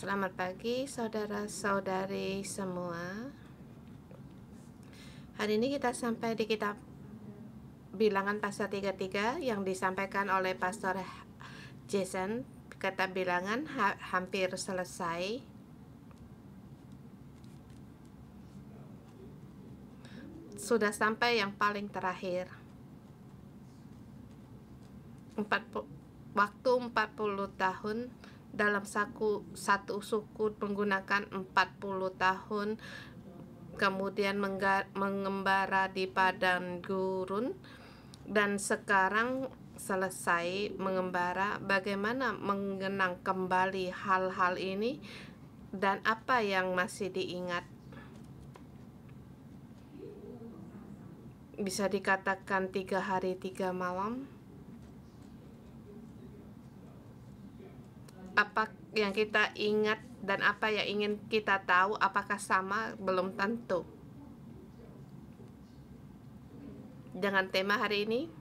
Selamat pagi saudara-saudari semua. Hari ini kita sampai di kitab Bilangan pasal 33 yang disampaikan oleh Pastor Jason. Kata Bilangan hampir selesai. Sudah sampai yang paling terakhir. Waktu 40 tahun dalam satu suku menggunakan 40 tahun, kemudian mengembara di padang gurun, dan sekarang selesai mengembara. Bagaimana mengenang kembali hal-hal ini dan apa yang masih diingat? Bisa dikatakan 3 hari 3 malam. Apa yang kita ingat dan apa yang ingin kita tahu apakah sama? Belum tentu. Dengan tema hari ini,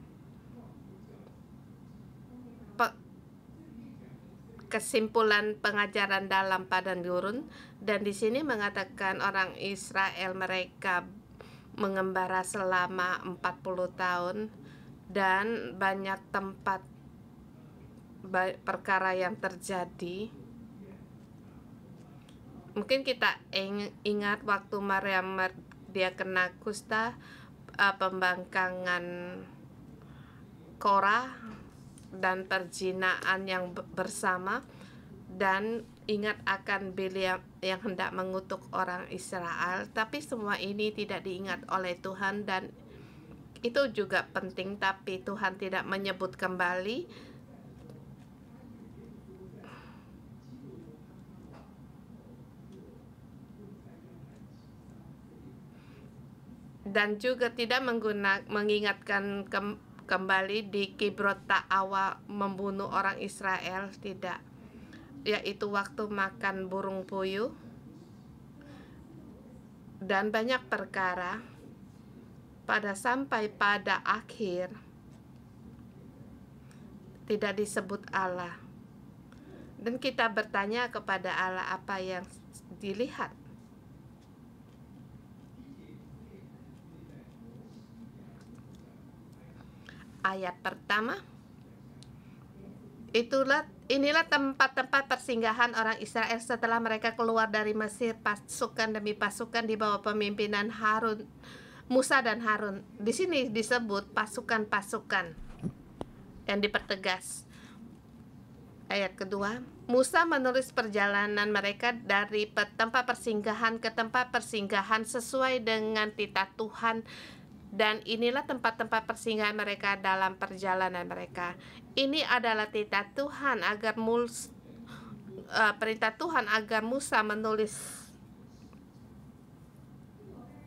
kesimpulan pengajaran dalam padang gurun, dan di sini mengatakan orang Israel mereka mengembara selama 40 tahun dan banyak tempat perkara yang terjadi. Mungkin kita ingat waktu Maryam dia kena kusta, pembangkangan Korah dan perzinaan yang bersama, dan ingat akan Bileam yang hendak mengutuk orang Israel. Tapi semua ini tidak diingat oleh Tuhan, dan itu juga penting, tapi Tuhan tidak menyebut kembali. Dan juga tidak mengingatkan kembali di Kibrot Ta'awa membunuh orang Israel, tidak, yaitu waktu makan burung puyuh dan banyak perkara. Sampai pada akhir tidak disebut Allah, dan kita bertanya kepada Allah apa yang dilihat. Ayat pertama, inilah tempat-tempat persinggahan orang Israel setelah mereka keluar dari Mesir, pasukan demi pasukan di bawah pemimpinan Musa dan Harun. Di sini disebut pasukan-pasukan yang dipertegas. Ayat kedua, Musa menulis perjalanan mereka dari tempat persinggahan ke tempat persinggahan sesuai dengan titah Tuhan. Dan inilah tempat-tempat persinggahan mereka dalam perjalanan mereka. Ini adalah titah Tuhan agar perintah Tuhan agar Musa menulis,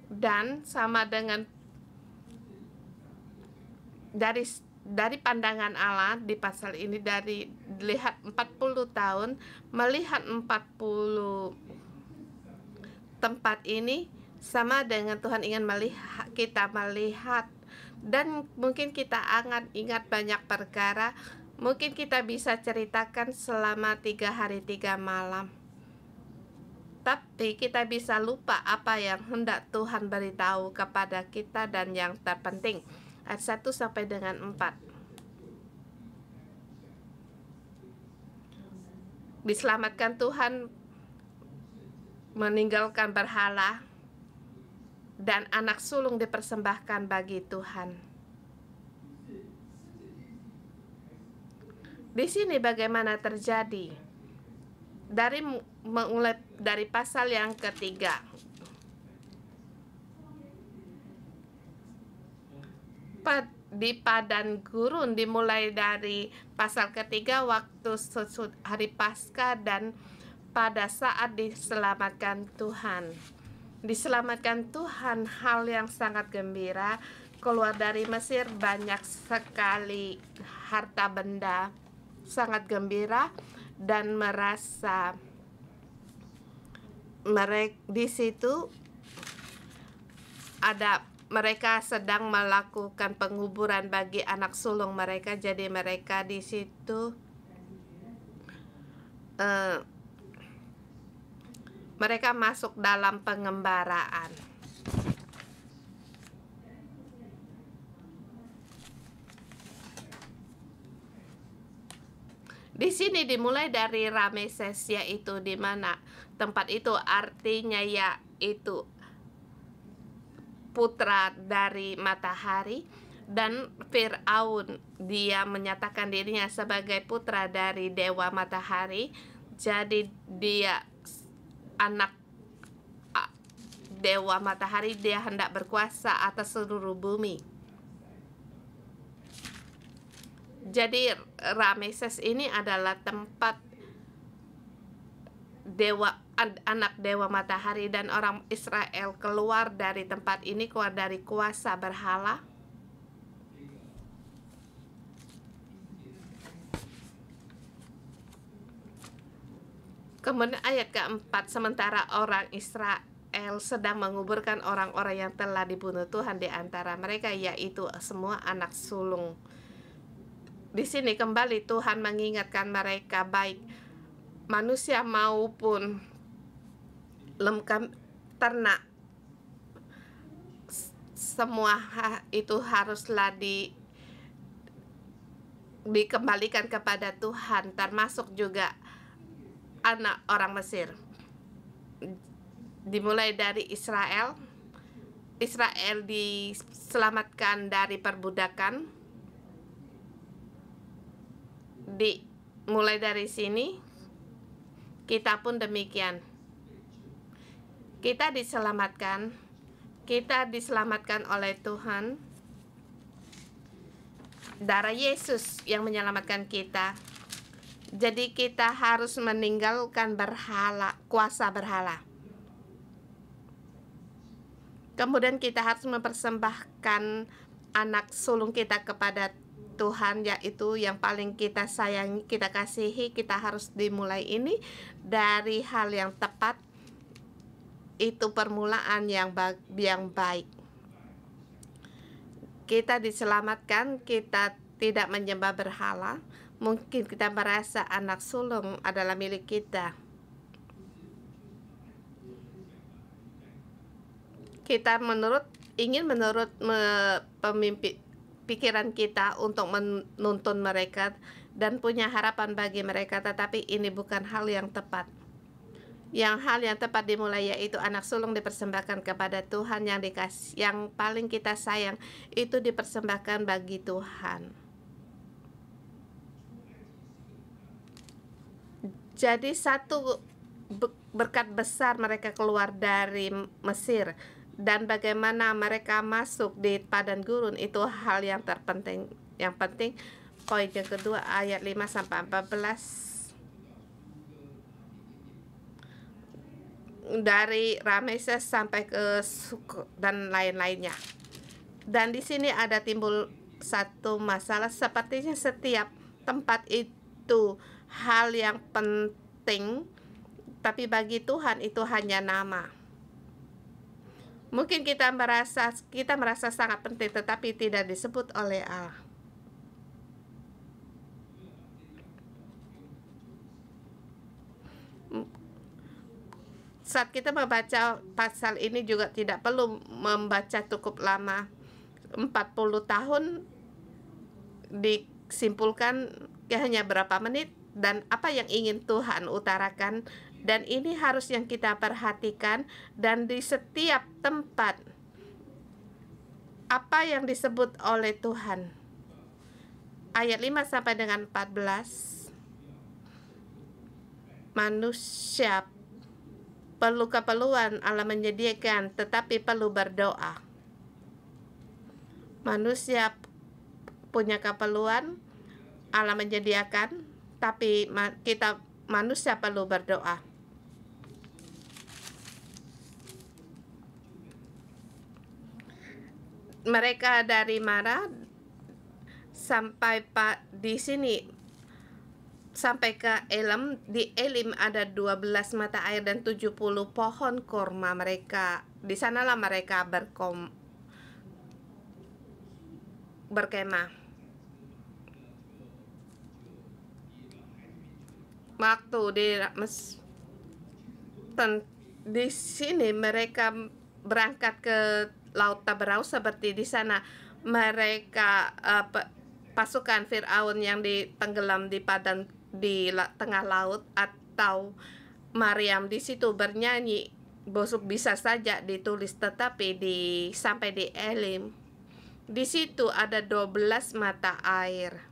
dan sama dengan dari pandangan Allah di pasal ini, dari lihat 40 tahun, melihat 40 tempat ini sama dengan Tuhan ingin kita melihat, dan mungkin kita ingat banyak perkara. Mungkin kita bisa ceritakan selama 3 hari 3 malam, tapi kita bisa lupa apa yang hendak Tuhan beritahu kepada kita. Dan yang terpenting, ayat 1 sampai dengan 4. Diselamatkan Tuhan meninggalkan berhala, dan anak sulung dipersembahkan bagi Tuhan. Di sini bagaimana terjadi? Mulai dari pasal yang ketiga. Di padang gurun dimulai dari pasal ketiga, waktu hari Paskah, dan pada saat diselamatkan Tuhan. Diselamatkan Tuhan, hal yang sangat gembira. Keluar dari Mesir, banyak sekali harta benda, sangat gembira, dan merasa di situ mereka sedang melakukan penguburan bagi anak sulung mereka. Jadi mereka di situ Mereka masuk dalam pengembaraan. Di sini dimulai dari Rameses, yaitu di mana tempat itu artinya yaitu putra dari matahari, dan Fir'aun dia menyatakan dirinya sebagai putra dari dewa matahari. Jadi dia anak dewa matahari, dia hendak berkuasa atas seluruh bumi. Jadi Rameses ini adalah tempat anak dewa matahari, dan orang Israel keluar dari tempat ini, keluar dari kuasa berhala. Kemudian ayat keempat, sementara orang Israel sedang menguburkan orang-orang yang telah dibunuh Tuhan di antara mereka, yaitu semua anak sulung. Di sini kembali Tuhan mengingatkan mereka, baik manusia maupun ternak, semua itu haruslah dikembalikan kepada Tuhan, termasuk juga anak orang Mesir. Dimulai dari Israel diselamatkan dari perbudakan. Mulai dari sini kita pun demikian. Kita diselamatkan oleh Tuhan. Darah Yesus yang menyelamatkan kita. Jadi kita harus meninggalkan berhala, kuasa berhala. Kemudian kita harus mempersembahkan anak sulung kita kepada Tuhan, yaitu yang paling kita sayangi, kita kasihi. Kita harus dimulai ini dari hal yang tepat. Itu permulaan yang baik. Kita diselamatkan, kita tidak menyembah berhala. Mungkin kita merasa anak sulung adalah milik kita. Kita ingin menurut pemimpin pikiran kita untuk menuntun mereka dan punya harapan bagi mereka, tetapi ini bukan hal yang tepat. Hal yang tepat dimulai yaitu anak sulung dipersembahkan kepada Tuhan, yang paling kita sayang itu dipersembahkan bagi Tuhan. Jadi satu berkat besar mereka keluar dari Mesir, dan bagaimana mereka masuk di padang gurun itu hal yang terpenting. Yang penting poin yang kedua ayat 5 sampai 14 dari Rameses sampai ke Sukot dan lain-lainnya. Dan di sini ada timbul satu masalah, sepertinya setiap tempat itu hal yang penting, tapi bagi Tuhan itu hanya nama. Mungkin kita merasa sangat penting, tetapi tidak disebut oleh Allah. Saat kita membaca pasal ini juga tidak perlu membaca cukup lama. 40 tahun disimpulkan hanya berapa menit, dan apa yang ingin Tuhan utarakan. Dan ini harus yang kita perhatikan, dan di setiap tempat apa yang disebut oleh Tuhan. Ayat 5 sampai dengan 14. Manusia perlu keperluan, Allah menyediakan, tetapi perlu berdoa. Manusia punya keperluan, Allah menyediakan, tapi manusia perlu berdoa. Mereka dari Mara sampai di sini sampai ke Elim. Di Elim ada 12 mata air dan 70 pohon korma. Di sanalah mereka berkemah. Waktu di Di sini mereka berangkat ke Laut Taberau seperti di sana mereka pasukan Firaun yang ditenggelam di padang di tengah laut, atau Maryam di situ bernyanyi, bisa saja ditulis, tetapi sampai di Elim di situ ada 12 mata air.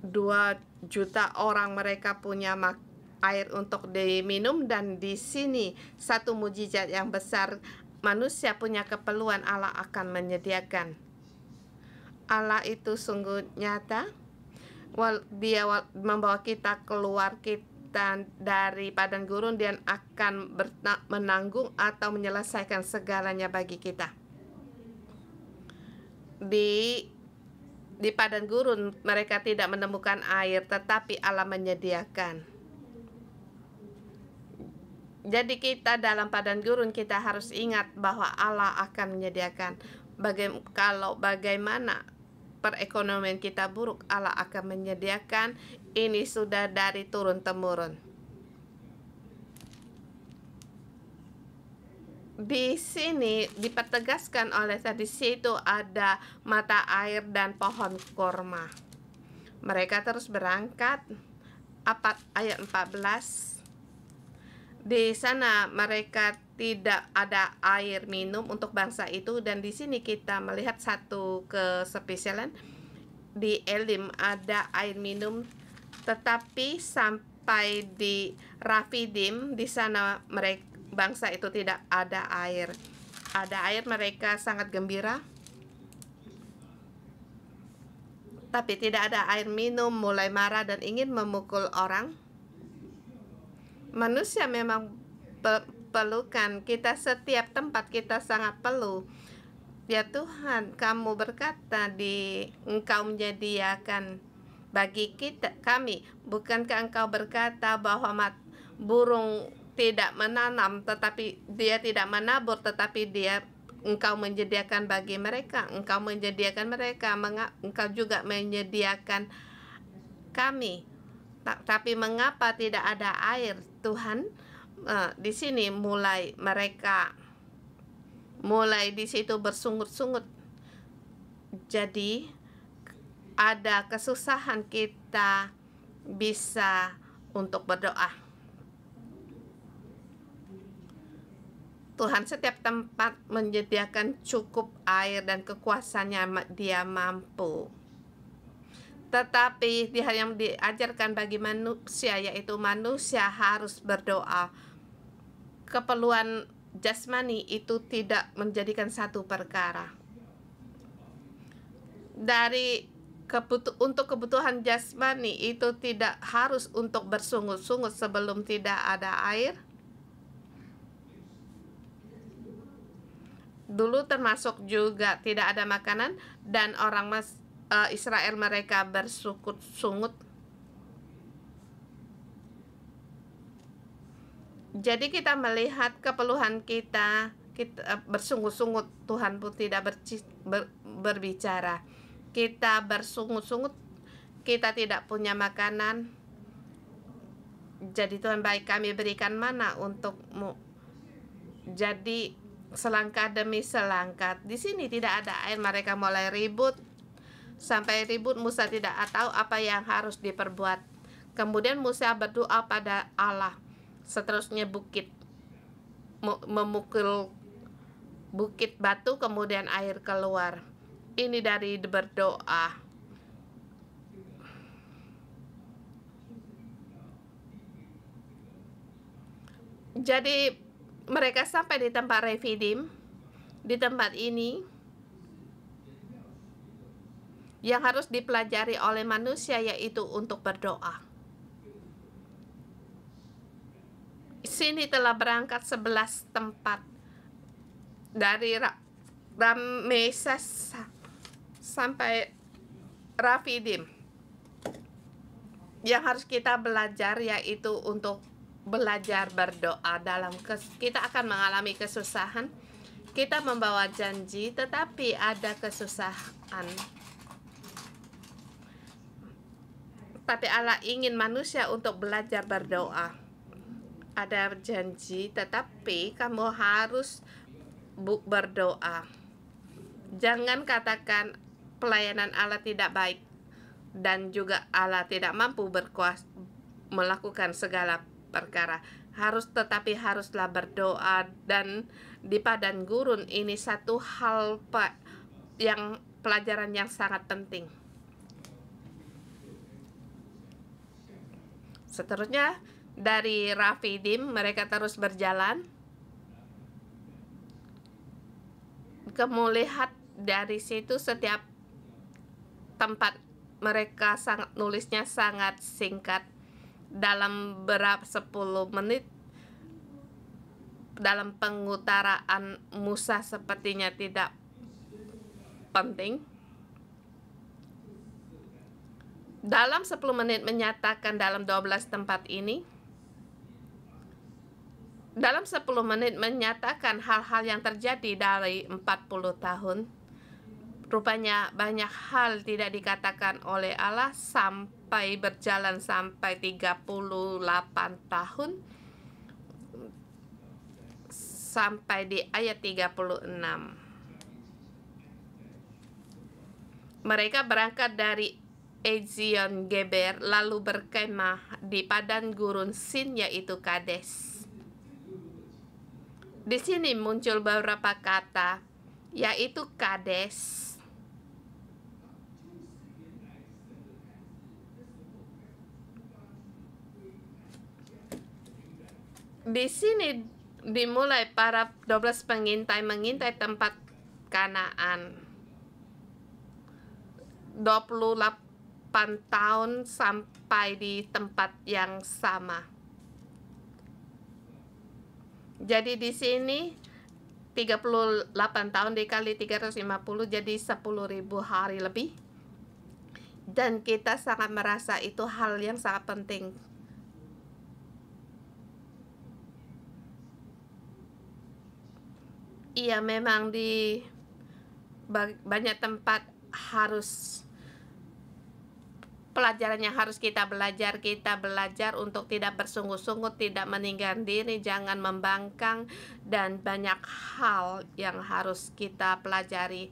2 juta orang mereka punya air untuk diminum, dan di sini satu mujizat yang besar, manusia punya keperluan, Allah akan menyediakan. Allah itu sungguh nyata. Dia membawa kita keluar kita dari padang gurun, dia akan menanggung atau menyelesaikan segalanya bagi kita. Di padang gurun mereka tidak menemukan air, tetapi Allah menyediakan. Jadi kita dalam padang gurun kita harus ingat bahwa Allah akan menyediakan. Kalau bagaimana perekonomian kita buruk, Allah akan menyediakan. Ini sudah dari turun-temurun. Di sini dipertegaskan oleh di situ ada mata air dan pohon korma. Mereka terus berangkat. Ayat 14. Di sana mereka tidak ada air minum untuk bangsa itu, dan di sini kita melihat satu kespesialan. Di Elim ada air minum, tetapi sampai di Rafidim di sana bangsa itu tidak ada air. Ada air, mereka sangat gembira, tapi tidak ada air minum, mulai marah dan ingin memukul orang. Manusia memang perlukan kita, setiap tempat kita sangat perlu. Ya Tuhan, kamu berkata Engkau menyediakan bagi kami. Bukankah Engkau berkata bahwa burung tidak menanam, tetapi dia tidak menabur, tetapi Engkau menyediakan bagi mereka. Engkau menyediakan mereka, Engkau juga menyediakan kami. Tapi mengapa tidak ada air, Tuhan? Di sini mereka mulai di situ bersungut-sungut. Jadi ada kesusahan, kita bisa untuk berdoa. Tuhan setiap tempat menyediakan cukup air dan kekuasaannya dia mampu. Tetapi yang diajarkan bagi manusia, yaitu manusia harus berdoa. Keperluan jasmani itu tidak menjadikan satu perkara. Untuk kebutuhan jasmani itu tidak harus untuk bersungut-sungut sebelum tidak ada air. Dulu termasuk juga tidak ada makanan, dan orang Israel mereka bersungut-sungut. Jadi kita melihat keperluan kita bersungut-sungut, Tuhan pun tidak berbicara. Kita bersungut-sungut, kita tidak punya makanan. Jadi Tuhan, baik, kami berikan mana untukmu. Jadi selangkah demi selangkah. Di sini tidak ada air, mereka mulai ribut. Sampai ribut, Musa tidak tahu apa yang harus diperbuat. Kemudian Musa berdoa pada Allah. Seterusnya memukul bukit batu, kemudian air keluar. Ini dari berdoa. Jadi mereka sampai di tempat Refidim. Di tempat ini yang harus dipelajari oleh manusia, yaitu untuk berdoa. Sini telah berangkat 11 tempat dari Rameses sampai Rafidim. Yang harus kita belajar yaitu untuk belajar berdoa. Kita akan mengalami kesusahan. Kita membawa janji, tetapi ada kesusahan. Tapi Allah ingin manusia untuk belajar berdoa. Ada janji, tetapi kamu harus berdoa. Jangan katakan pelayanan Allah tidak baik dan juga Allah tidak mampu berkuasa melakukan segala perkara. Tetapi haruslah berdoa. Dan di padang gurun ini satu hal yang pelajaran yang sangat penting. Seterusnya dari Rafidim mereka terus berjalan. Kamu lihat dari situ setiap tempat mereka nulisnya sangat singkat. Dalam 10 menit dalam pengutaraan Musa sepertinya tidak penting. Dalam 10 menit menyatakan dalam 12 tempat ini. Dalam 10 menit menyatakan hal-hal yang terjadi dari 40 tahun. Rupanya banyak hal tidak dikatakan oleh Allah sampai berjalan sampai 38 tahun. Sampai di ayat 36. Mereka berangkat dari Ezion Geber lalu berkemah di padang gurun Sin yaitu Kades. Di sini muncul beberapa kata yaitu Kades. Di sini dimulai para 12 pengintai mengintai tempat Kanaan. 28 tahun sampai di tempat yang sama. Jadi di sini 38 tahun dikali 350 jadi 10.000 hari lebih. Dan kita sangat merasa itu hal yang sangat penting. Iya, memang di banyak tempat harus pelajaran yang harus kita belajar untuk tidak bersungguh-sungguh, tidak meninggalkan diri, jangan membangkang, dan banyak hal yang harus kita pelajari.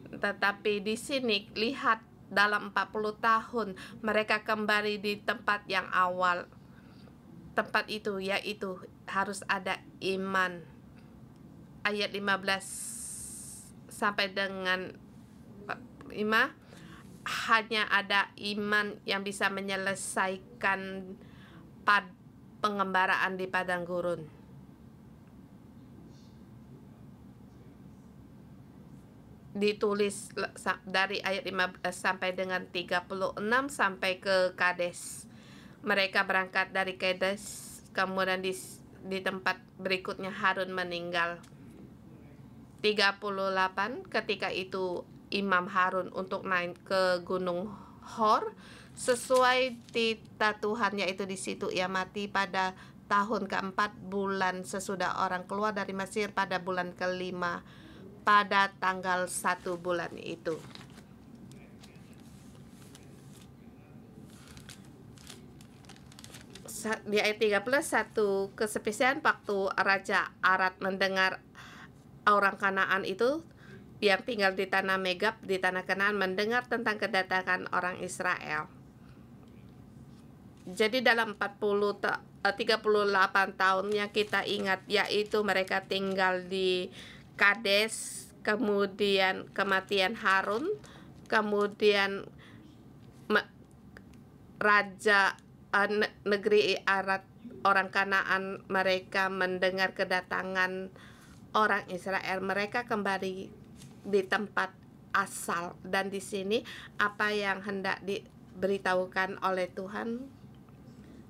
Tetapi di sini lihat dalam 40 tahun mereka kembali di tempat yang awal. Tempat itu yaitu harus ada iman. Ayat 15 sampai dengan 5, hanya ada iman yang bisa menyelesaikan pengembaraan di padang gurun. Ditulis dari ayat 15 sampai dengan 36 sampai ke Kades. Mereka berangkat dari Kades, kemudian di tempat berikutnya Harun meninggal. 38 ketika itu Imam Harun untuk naik ke Gunung Hor sesuai titah Tuhan, yaitu di situ ia mati pada tahun keempat bulan sesudah orang keluar dari Mesir pada bulan kelima pada tanggal 1 bulan itu. Di ayat 13 satu kespesialan waktu Raja Arad mendengar orang Kanaan itu yang tinggal di tanah Megab, di tanah Kanaan, mendengar tentang kedatangan orang Israel. Jadi dalam 38 tahun yang kita ingat, yaitu mereka tinggal di Kades, kemudian kematian Harun, kemudian Raja negeri Arad, orang Kanaan, mereka mendengar kedatangan orang Israel, mereka kembali di tempat asal. Dan di sini apa yang hendak diberitahukan oleh Tuhan,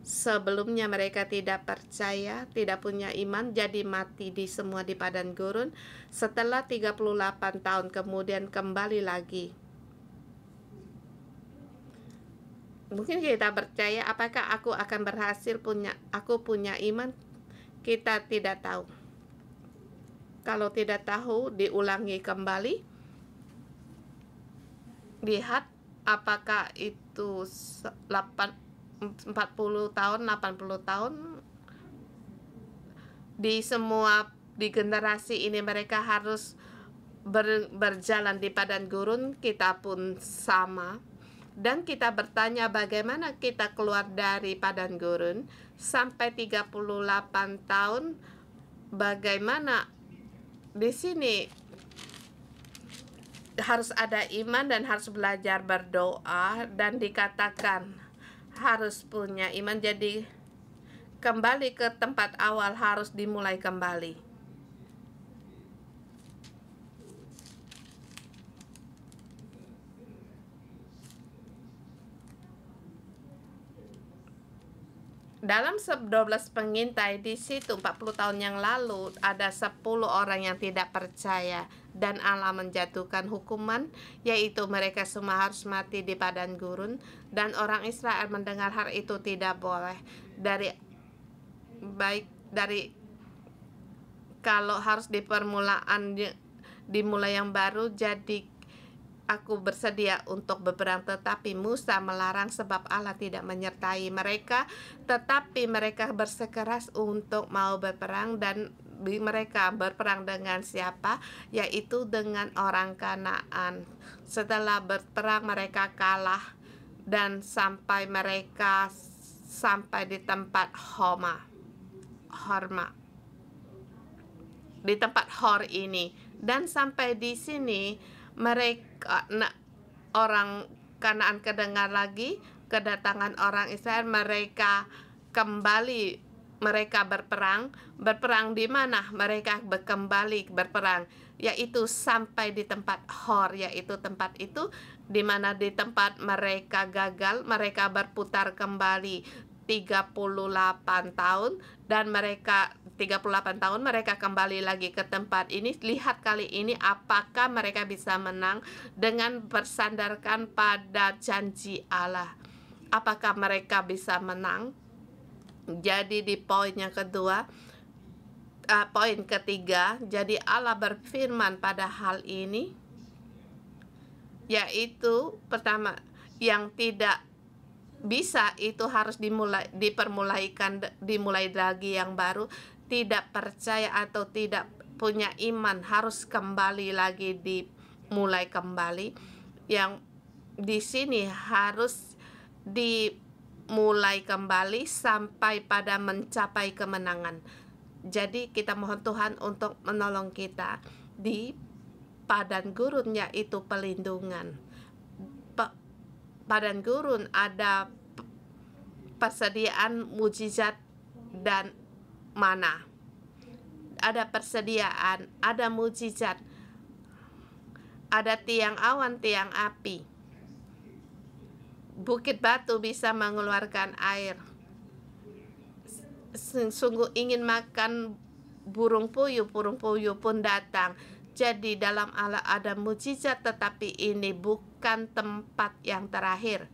sebelumnya mereka tidak percaya, tidak punya iman, jadi mati di semua di padang gurun. Setelah 38 tahun kemudian kembali lagi. Mungkin kita percaya, apakah aku akan berhasil aku punya iman? Kita tidak tahu. Kalau tidak tahu, diulangi kembali. Lihat apakah itu 40 tahun, 80 tahun, di generasi ini mereka harus berjalan di padang gurun, kita pun sama. Dan kita bertanya bagaimana kita keluar dari padang gurun sampai 38 tahun, bagaimana di sini harus ada iman dan harus belajar berdoa, dan dikatakan harus punya iman. Jadi kembali ke tempat awal, harus dimulai kembali. Dalam 12 pengintai di situ 40 tahun yang lalu ada 10 orang yang tidak percaya dan Allah menjatuhkan hukuman, yaitu mereka semua harus mati di padang gurun, dan orang Israel mendengar hal itu tidak boleh. Dari kalau harus di permulaan dimulai yang baru, jadi aku bersedia untuk berperang, tetapi Musa melarang sebab Allah tidak menyertai mereka. Tetapi mereka bersikeras untuk mau berperang, dan mereka berperang dengan siapa? Yaitu dengan orang Kanaan. Setelah berperang mereka kalah, dan mereka sampai di tempat Horma, di tempat Hor ini, dan sampai di sini mereka orang Kanaan kedengar lagi kedatangan orang Israel, mereka kembali, mereka berperang di mana? Mereka kembali berperang, yaitu sampai di tempat Hor, yaitu tempat itu di mana di tempat mereka gagal, mereka berputar kembali 38 tahun, dan mereka 38 tahun mereka kembali lagi ke tempat ini. Lihat kali ini apakah mereka bisa menang dengan bersandarkan pada janji Allah. Apakah mereka bisa menang? Jadi di poin yang kedua, poin ketiga, jadi Allah berfirman pada hal ini, yaitu pertama, yang tidak bisa itu harus dimulai lagi yang baru. Tidak percaya atau tidak punya iman harus kembali lagi, dimulai kembali. Yang di sini harus dimulai kembali sampai pada mencapai kemenangan. Jadi kita mohon Tuhan untuk menolong kita di padang gurun, yaitu pelindungan. Padang gurun ada persediaan mujizat dan mana. Ada persediaan, ada mujizat, ada tiang awan, tiang api. Bukit batu bisa mengeluarkan air. Sungguh ingin makan burung puyuh pun datang. Jadi dalam Allah ada mujizat, tetapi ini bukan tempat yang terakhir.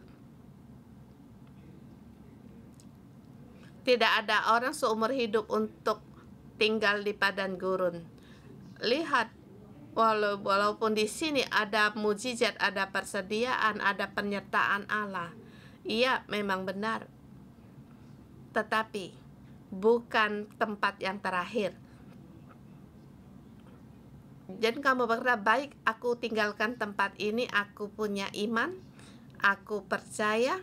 Tidak ada orang seumur hidup untuk tinggal di padang gurun. Lihat, walaupun di sini ada mujizat, ada persediaan, ada penyertaan Allah. Iya, memang benar. Tetapi bukan tempat yang terakhir. Jadi kamu berkata, baik, aku tinggalkan tempat ini, aku punya iman, aku percaya.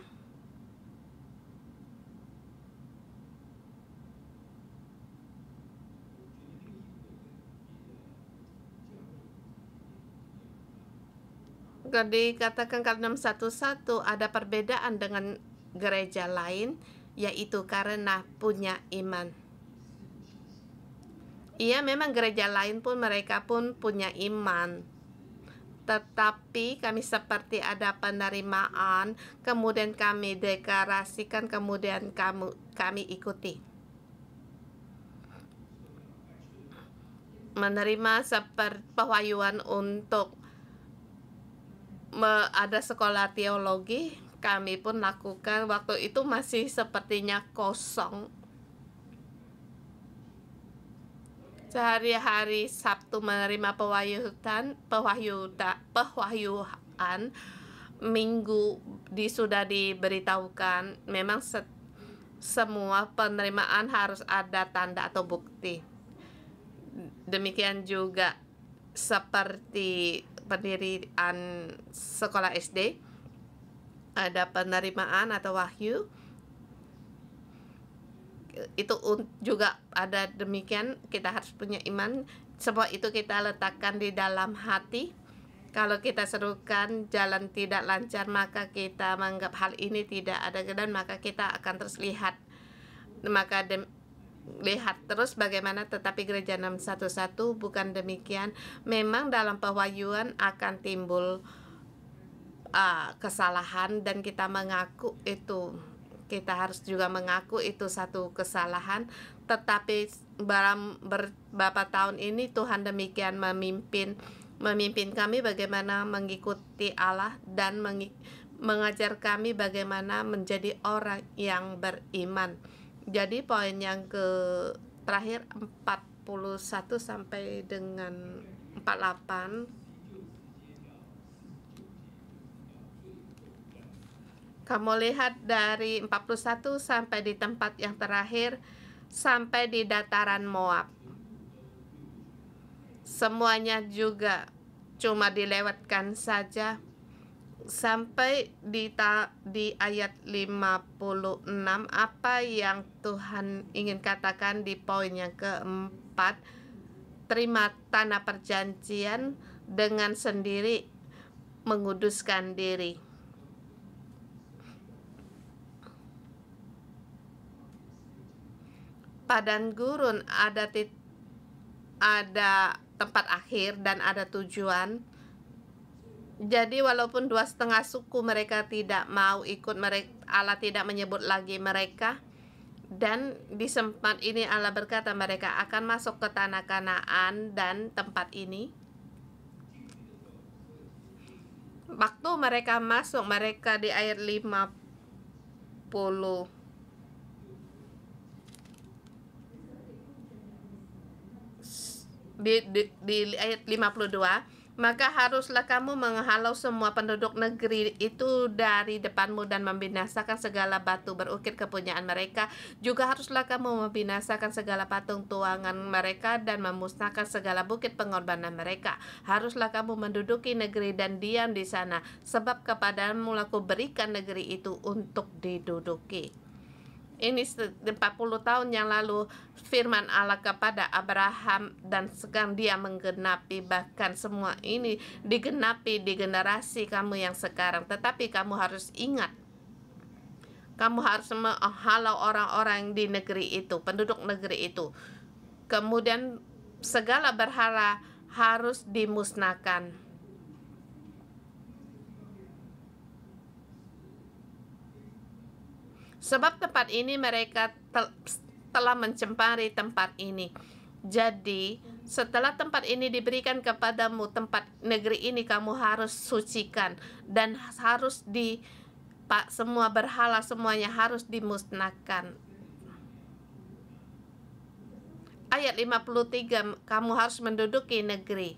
Dikatakan karena 611 ada perbedaan dengan gereja lain, yaitu karena punya iman. Iya, memang gereja lain pun mereka pun punya iman, tetapi kami seperti ada penerimaan, kemudian kami deklarasikan, kemudian kami ikuti. Menerima seperti pewahyuan untuk ada sekolah teologi, kami pun lakukan. Waktu itu masih sepertinya kosong. Sehari-hari Sabtu menerima pewahyuan, minggu sudah diberitahukan, memang semua penerimaan harus ada tanda atau bukti. Demikian juga seperti pendirian sekolah SD, ada penerimaan atau wahyu. Itu juga ada demikian, kita harus punya iman. Semua itu kita letakkan di dalam hati. Kalau kita serukan jalan tidak lancar, maka kita menganggap hal ini tidak ada, dan maka kita akan terus lihat. Maka lihat terus bagaimana, tetapi gereja 611 bukan demikian. Memang dalam pewahyuan akan timbul kesalahan, dan kita mengaku itu. Kita harus juga mengaku itu satu kesalahan. Tetapi beberapa tahun ini Tuhan demikian memimpin kami bagaimana mengikuti Allah dan mengajar kami bagaimana menjadi orang yang beriman. Jadi poin yang terakhir 41 sampai dengan 48. Kamu lihat dari 41 sampai di tempat yang terakhir, sampai di dataran Moab. Semuanya juga cuma dilewatkan saja sampai di ayat 56. Apa yang Tuhan ingin katakan di poin yang keempat, terima tanah perjanjian dengan sendiri menguduskan diri. Padang gurun ada tempat akhir dan ada tujuan. Jadi walaupun 2,5 suku mereka tidak mau ikut, Allah tidak menyebut lagi mereka. Dan di tempat ini Allah berkata mereka akan masuk ke tanah Kanaan, dan tempat ini waktu mereka masuk, mereka di ayat 50 di ayat 52, maka haruslah kamu menghalau semua penduduk negeri itu dari depanmu dan membinasakan segala batu berukir kepunyaan mereka. Juga haruslah kamu membinasakan segala patung tuangan mereka dan memusnahkan segala bukit pengorbanan mereka. Haruslah kamu menduduki negeri dan diam di sana, sebab kepadamu aku berikan negeri itu untuk diduduki. Ini 40 tahun yang lalu firman Allah kepada Abraham, dan sekarang dia menggenapi. Bahkan semua ini digenapi di generasi kamu yang sekarang. Tetapi kamu harus ingat, kamu harus menghalau orang-orang di negeri itu, penduduk negeri itu. Kemudian segala berhala harus dimusnahkan. Sebab tempat ini mereka telah mencemari tempat ini. Jadi setelah tempat ini diberikan kepadamu, tempat negeri ini kamu harus sucikan, dan harus semua berhala semuanya harus dimusnahkan. Ayat 53, kamu harus menduduki negeri.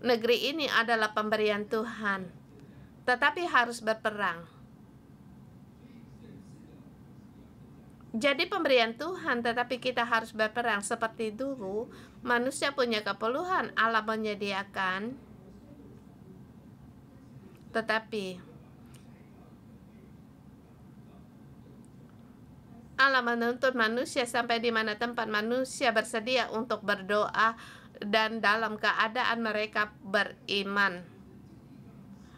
Negeri ini adalah pemberian Tuhan, tetapi harus berperang. Jadi pemberian Tuhan, tetapi kita harus berperang. Seperti dulu manusia punya keperluan, Allah menyediakan, tetapi Allah menuntut manusia sampai di mana tempat manusia bersedia untuk berdoa dan dalam keadaan mereka beriman.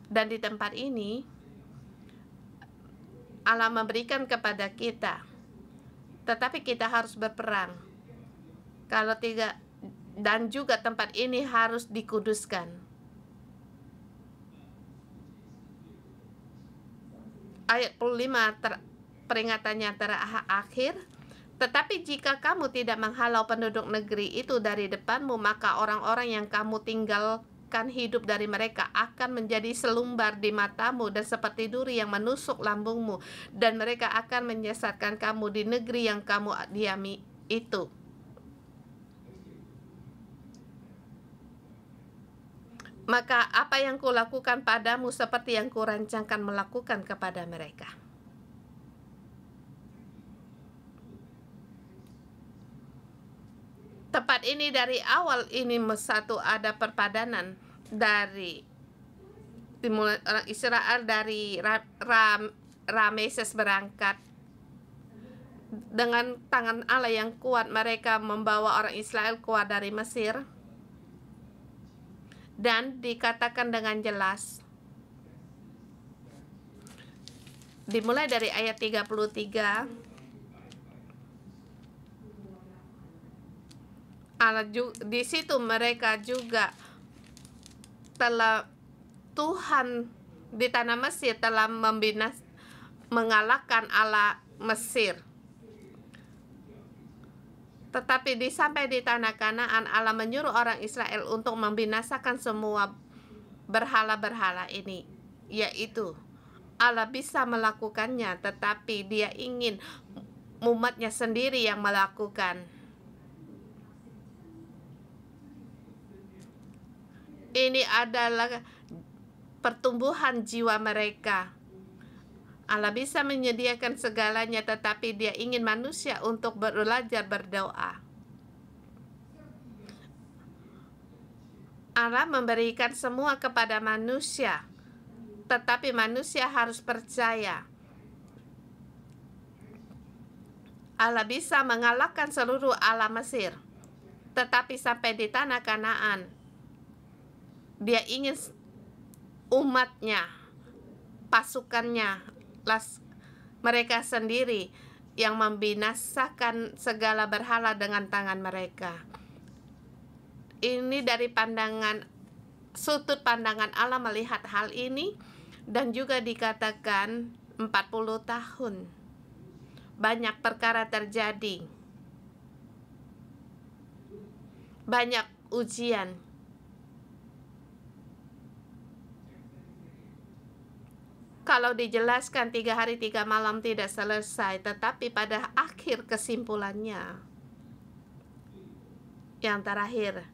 Dan di tempat ini Allah memberikan kepada kita, tetapi kita harus berperang. Kalau tidak, dan juga tempat ini harus dikuduskan. Ayat 5, peringatannya terakhir. Tetapi jika kamu tidak menghalau penduduk negeri itu dari depanmu, maka orang-orang yang kamu tinggalkan hidup dari mereka akan menjadi selumbar di matamu dan seperti duri yang menusuk lambungmu, dan mereka akan menyesatkan kamu di negeri yang kamu diami itu. Maka apa yang kulakukan padamu seperti yang kurancangkan melakukan kepada mereka. Tempat ini dari awal ini satu ada perpadanan dari dimulai orang Israel dari Rameses berangkat dengan tangan Allah yang kuat, mereka membawa orang Israel keluar dari Mesir. Dan dikatakan dengan jelas dimulai dari ayat 33, di situ mereka juga telah Tuhan di tanah Mesir telah mengalahkan Allah Mesir. Tetapi sampai di tanah Kanaan, Allah menyuruh orang Israel untuk membinasakan semua berhala-berhala ini, yaitu Allah bisa melakukannya, tetapi Dia ingin umatnya sendiri yang melakukan. Ini adalah pertumbuhan jiwa mereka. Allah bisa menyediakan segalanya, tetapi Dia ingin manusia untuk belajar berdoa. Allah memberikan semua kepada manusia, tetapi manusia harus percaya. Allah bisa mengalahkan seluruh Allah Mesir, tetapi sampai di tanah Kanaan, Dia ingin umatnya, pasukannya, mereka sendiri yang membinasakan segala berhala dengan tangan mereka. Ini dari sudut pandangan Allah melihat hal ini, dan juga dikatakan 40 tahun banyak perkara terjadi, banyak ujian. Kalau dijelaskan 3 hari 3 malam tidak selesai, tetapi pada akhir kesimpulannya yang terakhir,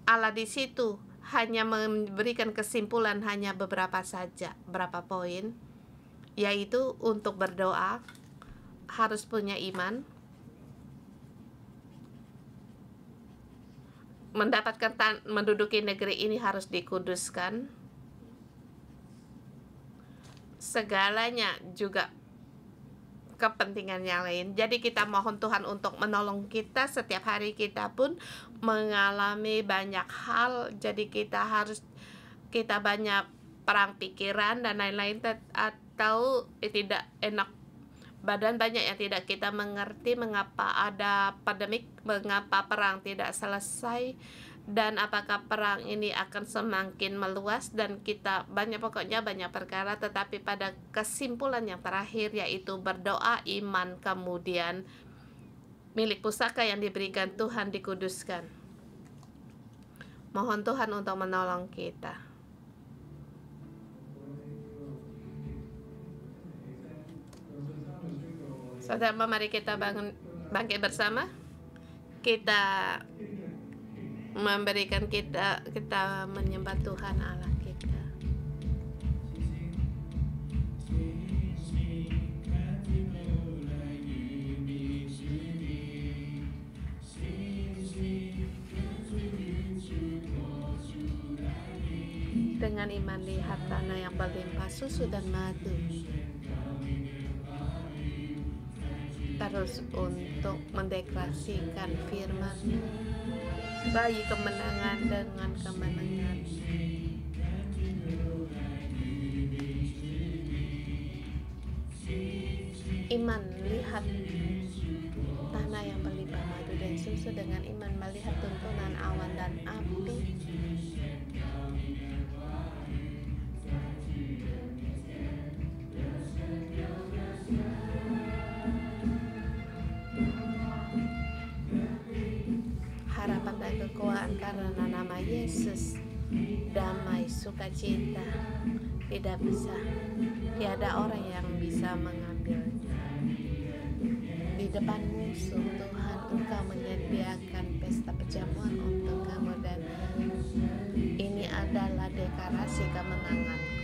Allah di situ hanya memberikan kesimpulan hanya beberapa saja, berapa poin, yaitu untuk berdoa harus punya iman, mendapatkan menduduki negeri ini harus dikuduskan. Segalanya juga kepentingan yang lain. Jadi kita mohon Tuhan untuk menolong kita. Setiap hari kita pun mengalami banyak hal. Jadi kita banyak perang pikiran dan lain-lain, atau tidak enak badan, banyak yang tidak kita mengerti mengapa ada pandemik, mengapa perang tidak selesai, dan apakah perang ini akan semakin meluas, dan kita pokoknya banyak perkara. Tetapi pada kesimpulan yang terakhir, yaitu berdoa, iman, kemudian milik pusaka yang diberikan Tuhan dikuduskan. Mohon Tuhan untuk menolong kita. Saudara, mari kita bangkit bersama. Kita memberikan kita menyembah Tuhan Allah kita. Dengan iman lihat tanah yang berlimpah susu dan madu. Terus untuk mendeklarasikan firman, bayi kemenangan dengan kemenangan. Iman lihat tanah yang berlimpah madu dan susu, dengan iman melihat tuntunan awan dan api. Harapan dan kekuatan karena nama Yesus, damai, sukacita, tidak ada orang yang bisa mengambilnya. Di depan musuh Tuhan, Engkau menyediakan pesta perjamuan untuk kamu, dan ini adalah adalah deklarasi kemenanganku.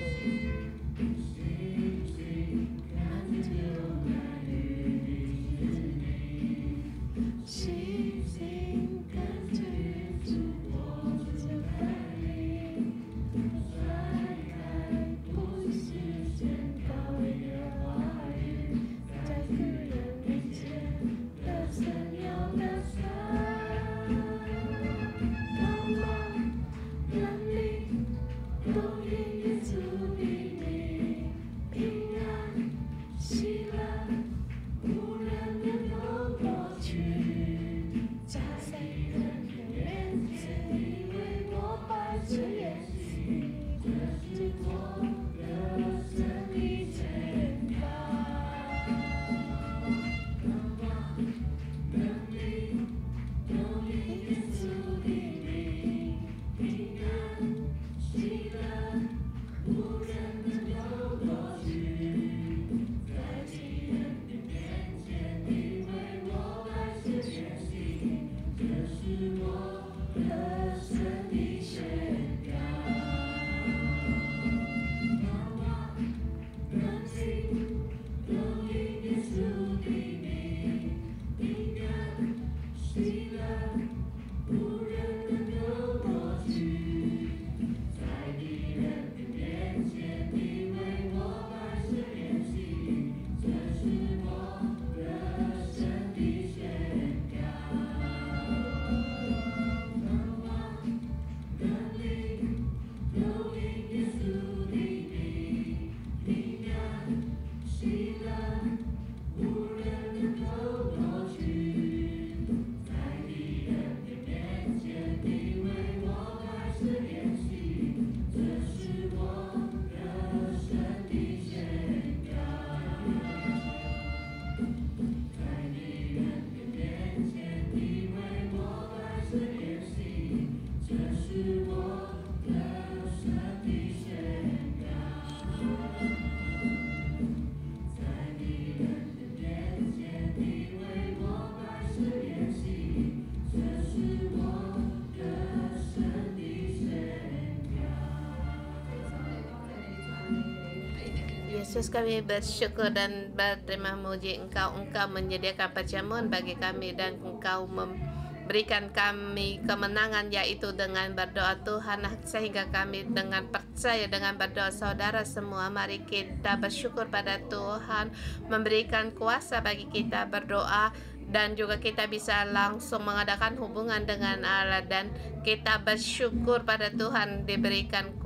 Yesus, kami bersyukur dan berterima muji Engkau menyediakan perjamuan bagi kami dan Engkau memberikan kami kemenangan, yaitu dengan berdoa Tuhan, sehingga kami dengan percaya dengan berdoa saudara semua. Mari kita bersyukur pada Tuhan memberikan kuasa bagi kita berdoa, dan juga kita bisa langsung mengadakan hubungan dengan Allah, dan kita bersyukur pada Tuhan diberikan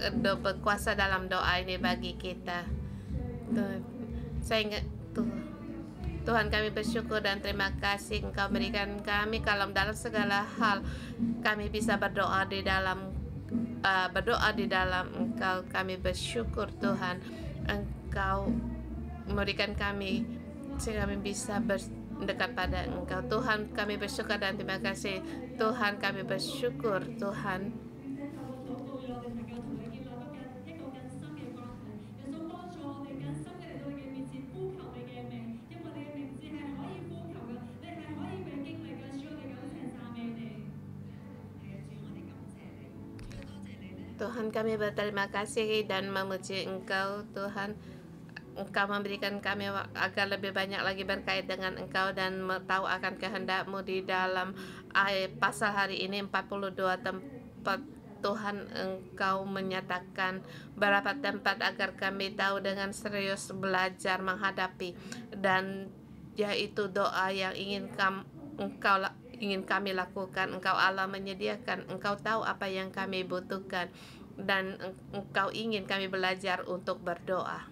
berkuasa dalam doa ini bagi kita. Sehingga Tuhan, kami bersyukur dan terima kasih Engkau berikan kami kalau dalam segala hal kami bisa berdoa di dalam Engkau. Kami bersyukur Tuhan, Engkau memberikan kami sehingga kami bisa berdekat pada Engkau. Tuhan, kami bersyukur dan terima kasih Tuhan, kami bersyukur Tuhan. Tuhan, kami berterima kasih dan memuji Engkau Tuhan. Engkau memberikan kami agar lebih banyak lagi berkait dengan Engkau dan tahu akan kehendak-Mu di dalam pasal hari ini 42 tempat. Tuhan, Engkau menyatakan beberapa tempat agar kami tahu dengan serius belajar menghadapi, dan yaitu doa yang ingin kami lakukan. Engkau Allah menyediakan, Engkau tahu apa yang kami butuhkan, dan Engkau ingin kami belajar untuk berdoa.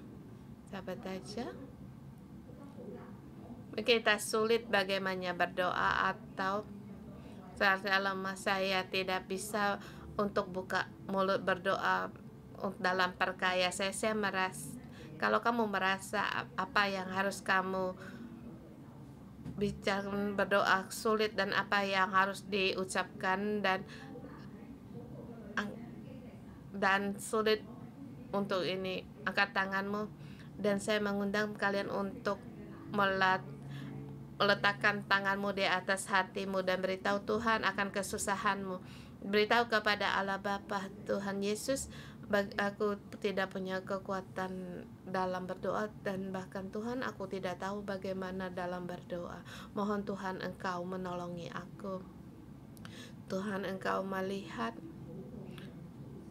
Sahabat aja, kita sulit bagaimana berdoa, atau selama saya tidak bisa untuk buka mulut berdoa dalam perkaya. Saya merasa, kalau kamu merasa apa yang harus kamu bicara berdoa sulit dan apa yang harus diucapkan dan sulit untuk ini, angkat tanganmu dan saya mengundang kalian untuk meletakkan tanganmu di atas hatimu dan beritahu Tuhan akan kesusahanmu, Beritahu kepada Allah Bapa, Tuhan Yesus, aku tidak punya kekuatan dalam berdoa, dan bahkan Tuhan, aku tidak tahu bagaimana dalam berdoa. Mohon Tuhan Engkau menolongi aku. Tuhan, Engkau melihat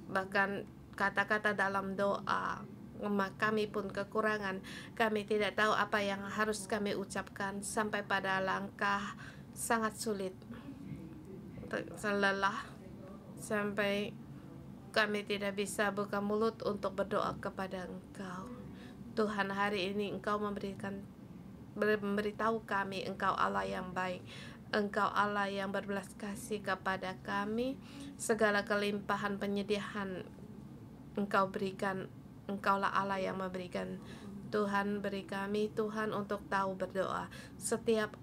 bahkan kata-kata dalam doa. Kami pun kekurangan. Kami tidak tahu apa yang harus kami ucapkan sampai pada langkah sangat sulit, lelah, sampai kami tidak bisa buka mulut untuk berdoa kepada Engkau. Tuhan, hari ini Engkau memberitahu kami Engkau Allah yang baik, Engkau Allah yang berbelas kasih kepada kami. Segala kelimpahan penyediaan Engkau berikan. Engkaulah Allah yang memberikan. Tuhan, beri kami, Tuhan, untuk tahu berdoa. Setiap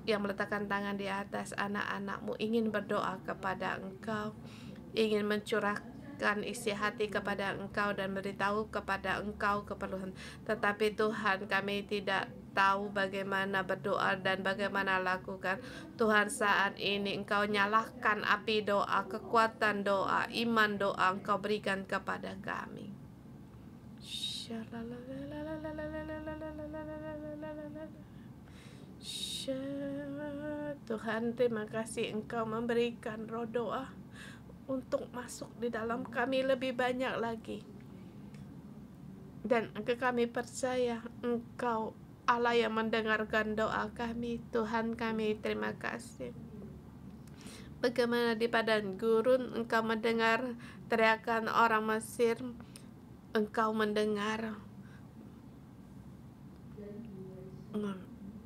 yang meletakkan tangan di atas anak-anak-Mu ingin berdoa kepada Engkau, ingin mencurahkan isi hati kepada Engkau dan beritahu kepada Engkau keperluan. Tetapi Tuhan, kami tidak tahu bagaimana berdoa dan bagaimana lakukan. Tuhan, saat ini Engkau nyalakan api doa, kekuatan doa, iman doa Engkau berikan kepada kami. Tuhan, terima kasih Engkau memberikan roh doa untuk masuk di dalam kami lebih banyak lagi. Dan kami percaya Engkau Allah yang mendengarkan doa kami. Tuhan, kami terima kasih. Bagaimana di padang gurun Engkau mendengar teriakan orang Mesir, Engkau mendengar.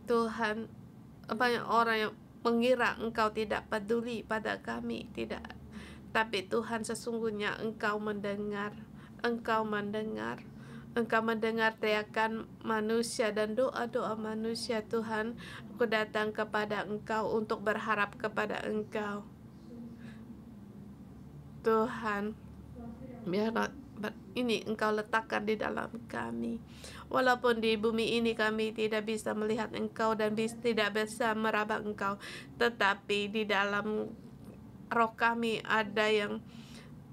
Tuhan, banyak orang yang mengira Engkau tidak peduli pada kami, tidak. Tapi Tuhan, sesungguhnya Engkau mendengar. Engkau mendengar. Engkau mendengar teriakan manusia dan doa-doa manusia. Tuhan, aku datang kepada Engkau untuk berharap kepada Engkau. Tuhan, biar ini Engkau letakkan di dalam kami. Walaupun di bumi ini kami tidak bisa melihat Engkau dan tidak bisa meraba Engkau, tetapi di dalam roh kami ada yang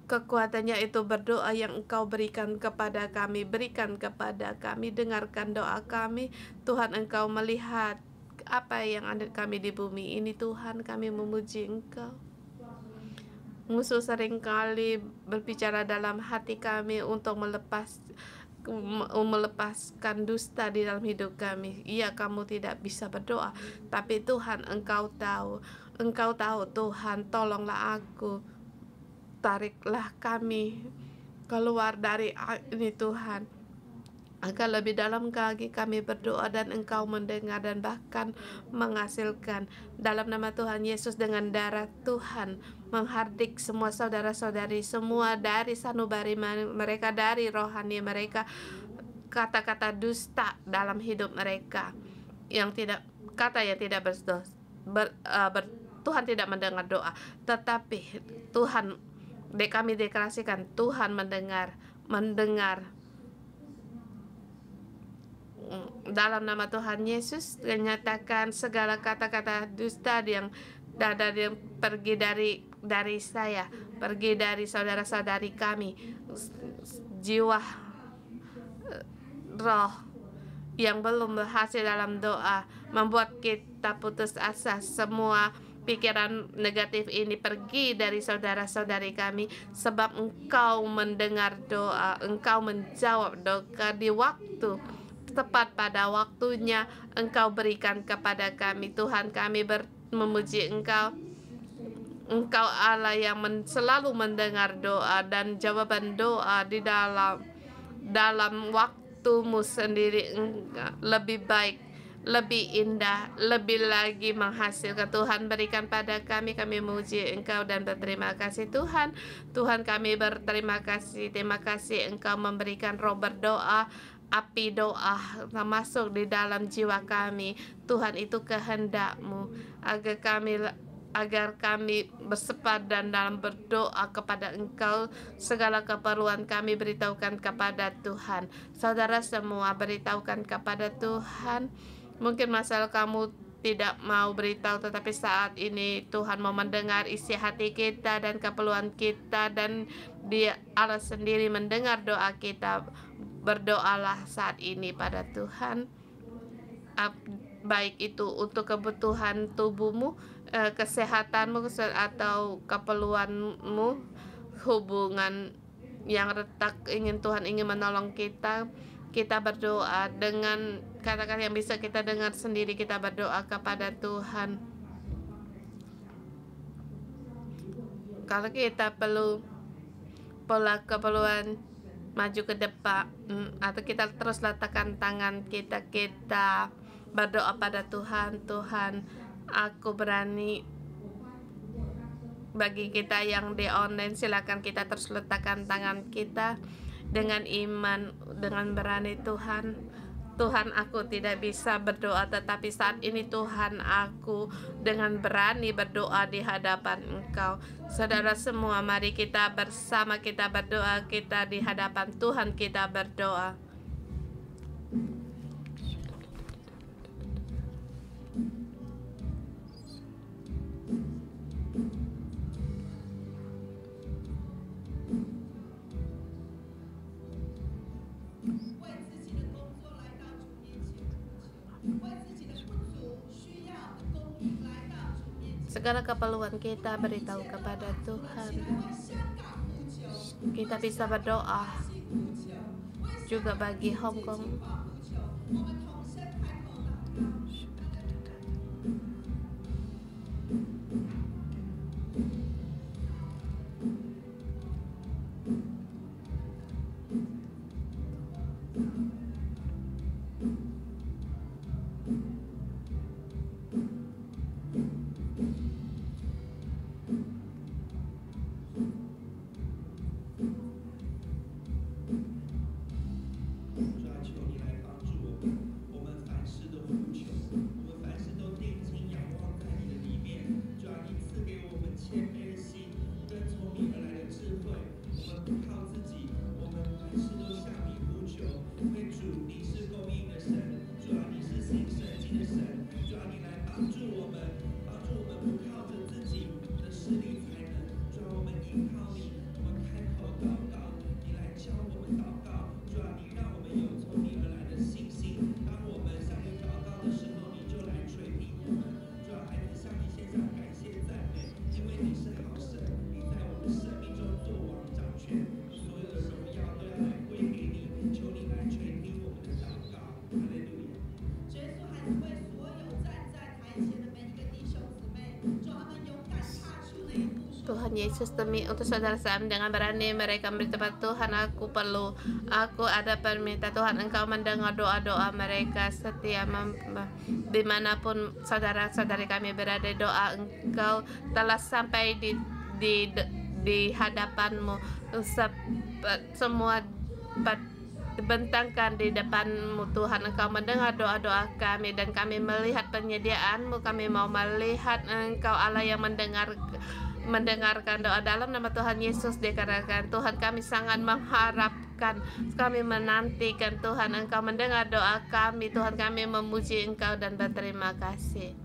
kekuatannya itu berdoa yang Engkau berikan kepada kami. Berikan kepada kami, dengarkan doa kami. Tuhan, Engkau melihat apa yang ada kami di bumi ini. Tuhan, kami memuji Engkau. Musuh seringkali berbicara dalam hati kami untuk melepaskan dusta di dalam hidup kami. Iya, kamu tidak bisa berdoa, tapi Tuhan, Engkau tahu. Engkau tahu, Tuhan, tolonglah aku. Tariklah kami keluar dari ini, Tuhan, agar lebih dalam lagi kami berdoa dan Engkau mendengar dan bahkan menghasilkan. Dalam nama Tuhan Yesus, dengan darah Tuhan, menghardik semua saudara-saudari semua dari sanubari mereka, dari rohani mereka, kata-kata dusta dalam hidup mereka, yang tidak berdoa, Tuhan tidak mendengar doa, tetapi Tuhan, kami deklarasikan Tuhan mendengar. Dalam nama Tuhan Yesus, menyatakan segala kata-kata dusta yang pergi dari saya, pergi dari saudara-saudari kami, jiwa, roh yang belum berhasil dalam doa, membuat kita putus asa. Semua pikiran negatif ini pergi dari saudara-saudari kami, sebab Engkau mendengar doa, Engkau menjawab doa di waktu tepat, pada waktunya Engkau berikan kepada kami. Tuhan, kami memuji Engkau. Engkau Allah yang selalu mendengar doa dan jawaban doa di dalam waktumu sendiri, lebih baik, lebih indah, lebih lagi menghasilkan. Tuhan, berikan pada kami memuji Engkau dan berterima kasih. Tuhan, kami berterima kasih. Terima kasih Engkau memberikan roh berdoa, api doa masuk di dalam jiwa kami. Tuhan, itu kehendak-Mu agar kami bersepadan dalam berdoa kepada Engkau. Segala keperluan kami beritahukan kepada Tuhan. Saudara semua beritahukan kepada Tuhan. Mungkin masalah kamu tidak mau beritahu, tetapi saat ini Tuhan mau mendengar isi hati kita dan keperluan kita, dan Dia Allah sendiri mendengar doa kita. Berdoalah saat ini pada Tuhan, baik itu untuk kebutuhan tubuhmu, kesehatanmu, atau keperluanmu, hubungan yang retak, Tuhan ingin menolong kita. Kita berdoa dengan kata-kata yang bisa kita dengar sendiri. Kita berdoa kepada Tuhan. Kalau kita perlu pola keperluan maju ke depan, atau kita terus letakkan tangan kita berdoa pada Tuhan. Tuhan, aku berani. Bagi kita yang di online, silakan kita terus letakkan tangan kita dengan iman, dengan berani. Tuhan, aku tidak bisa berdoa, tetapi saat ini Tuhan, aku dengan berani berdoa di hadapan Engkau. Saudara semua, mari kita bersama kita berdoa, kita di hadapan Tuhan kita berdoa. Segala keperluan kita beritahu kepada Tuhan. Kita bisa berdoa juga bagi Hong Kong. Tuhan Yesus, demi untuk saudara Sam, dengan berani mereka bertempat, Tuhan, aku ada permintaan Tuhan, Engkau mendengar doa-doa mereka setia, dimanapun saudara-saudari kami berada, doa Engkau telah sampai di hadapan-Mu, semua dibentangkan di depan-Mu Tuhan. Engkau mendengar doa-doa kami, dan kami melihat penyediaan-Mu. Kami mau melihat Engkau Allah yang mendengarkan doa. Dalam nama Tuhan Yesus dikatakan, Tuhan, kami sangat mengharapkan, kami menantikan Tuhan, Engkau mendengar doa kami. Tuhan, kami memuji Engkau dan berterima kasih.